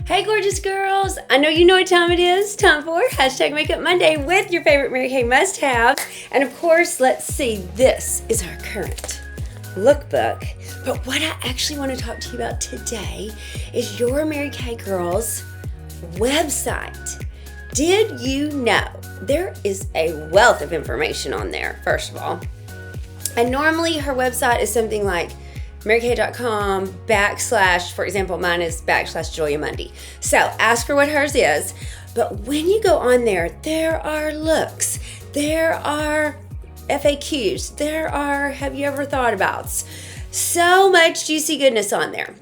Hey gorgeous girls, I know you know what time it is. Time for hashtag Makeup Monday with your favorite Mary Kay must-haves. And of course, let's see, this is our current lookbook. But what I actually want to talk to you about today is your Mary Kay girls website. Did you know there is a wealth of information on there, first of all? And normally her website is something like marykay.com / for example, mine is / Julia Mundy. So ask her what hers is. But when you go on there, there are looks, there are FAQs, there are have you ever thought about? So much juicy goodness on there.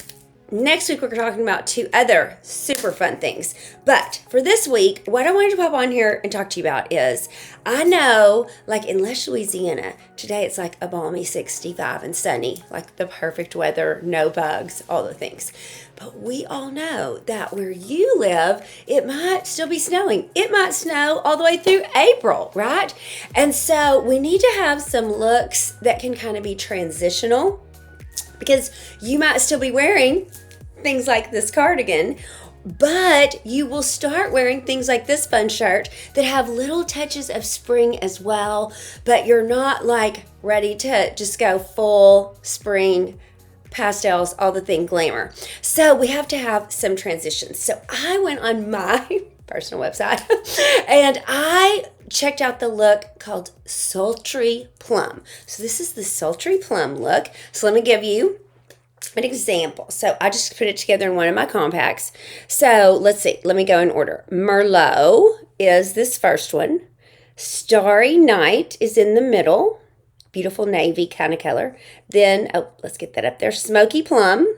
Next week, we're talking about 2 other super fun things. But for this week, what I wanted to pop on here and talk to you about is, I know, like in Lush, Louisiana, today it's like a balmy 65 and sunny, like the perfect weather, no bugs, all the things. But we all know that where you live, it might still be snowing. It might snow all the way through April, right? And so we need to have some looks that can kind of be transitional, because you might still be wearing things like this cardigan, but you will start wearing things like this fun shirt that have little touches of spring as well, but you're not like ready to just go full spring pastels, all the thing glamour. So we have to have some transitions. So I went on my personal website and I checked out the look called Sultry Plum. So this is the Sultry Plum look. So let me give you an example. So I just put it together in one of my compacts. So let's see. Let me go in order. Merlot is this first one. Starry Night is in the middle. Beautiful navy kind of color. Then, let's get that up there. Smokey Plum.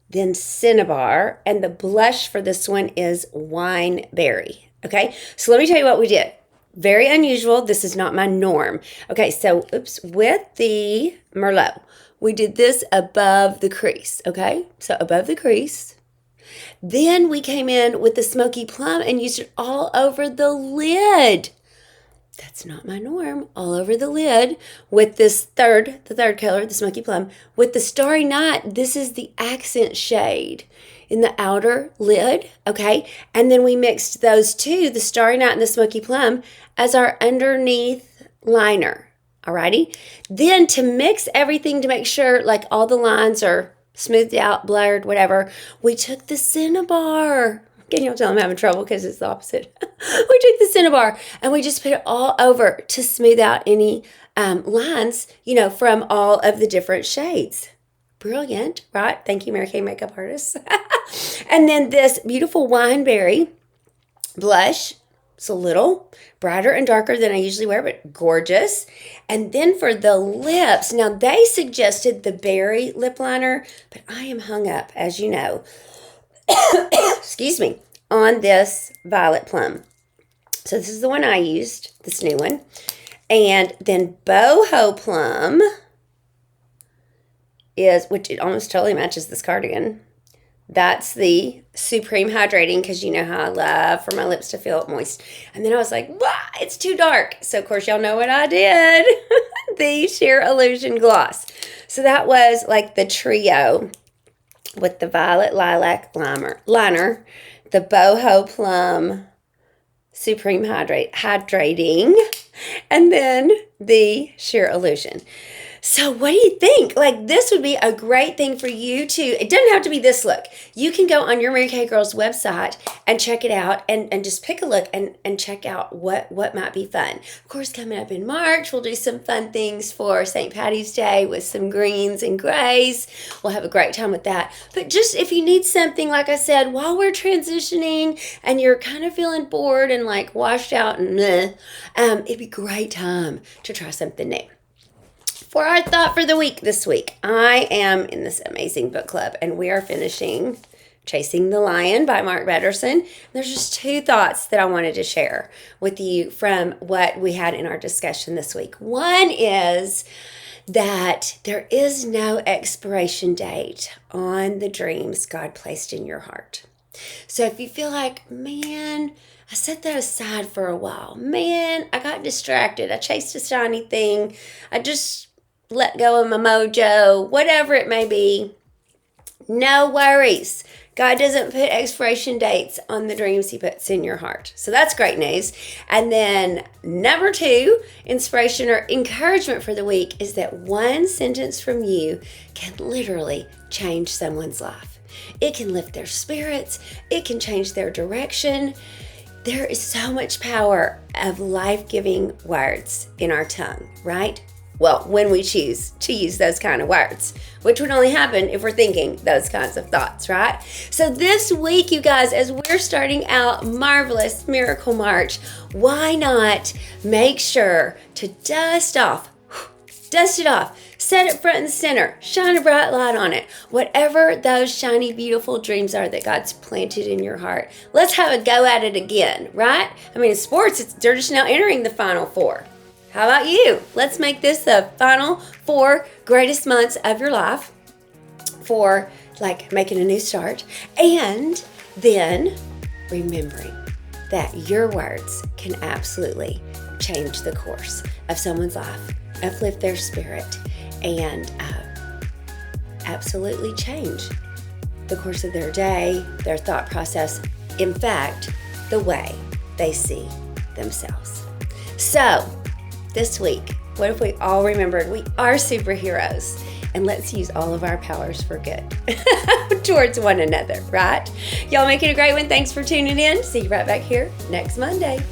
Then Cinnabar. And the blush for this one is Wineberry. Okay, so let me tell you what we did. Very unusual. This is not my norm. Okay, so, with the Merlot, we did this above the crease, okay? So above the crease. Then we came in with the Smokey Plum and used it all over the lid. That's not my norm. All over the lid with this the third color, the Smokey Plum. With the Starry Night, this is the accent shade in the outer lid, okay? And then we mixed those two, the Starry Night and the Smokey Plum, as our underneath liner, alrighty? Then to mix everything to make sure like all the lines are smoothed out, blurred, whatever, we took the Cinnabar. Can y'all tell I'm having trouble because it's the opposite? We took the Cinnabar and we just put it all over to smooth out any lines, you know, from all of the different shades. Brilliant, right? Thank you, Mary Kay makeup artist. And then this beautiful Wineberry blush. It's a little brighter and darker than I usually wear, but gorgeous. And then for the lips, now they suggested the berry lip liner, but I am hung up, as you know, excuse me, on this Violet Plum. So this is the one I used, this new one. And then Boho Plum is, which it almost totally matches this cardigan. That's the Supreme Hydrating, because you know how I love for my lips to feel moist. And then I was like, wow, it's too dark. So, of course, y'all know what I did. The Sheer Illusion Gloss. So that was like the trio with the Violet Lilac liner, the Boho Plum Supreme Hydrating, and then the Sheer Illusion. So what do you think? Like, this would be a great thing for you to, it doesn't have to be this look. You can go on your Mary Kay Girls website and check it out and just pick a look and check out what might be fun. Of course, coming up in March, we'll do some fun things for St. Patty's Day with some greens and grays. We'll have a great time with that. But just if you need something, like I said, while we're transitioning and you're kind of feeling bored and like washed out and it'd be a great time to try something new. For our thought for the week this week, I am in this amazing book club, and we are finishing Chasing the Lion by Mark Batterson. There's just 2 thoughts that I wanted to share with you from what we had in our discussion this week. One is that there is no expiration date on the dreams God placed in your heart. So if you feel like, man, I set that aside for a while. Man, I got distracted. I chased a shiny thing. I just let go of my mojo, whatever it may be. No worries. God doesn't put expiration dates on the dreams He puts in your heart. So that's great news. And then number 2, inspiration or encouragement for the week is that one sentence from you can literally change someone's life. It can lift their spirits. It can change their direction. There is so much power of life-giving words in our tongue, right? Well, when we choose to use those kind of words, which would only happen if we're thinking those kinds of thoughts, right? So this week, you guys, as we're starting out Marvelous Miracle March, why not make sure to dust it off, set it front and center, shine a bright light on it. Whatever those shiny, beautiful dreams are that God's planted in your heart, let's have a go at it again, right? I mean, in sports, they're just now entering the Final Four. How about you? Let's make this the final 4 greatest months of your life for like making a new start. And then remembering that your words can absolutely change the course of someone's life, uplift their spirit, and absolutely change the course of their day, their thought process, in fact, the way they see themselves. So, this week, what if we all remembered we are superheroes, and let's use all of our powers for good towards one another, right? Y'all make it a great one. Thanks for tuning in. See you right back here next Monday.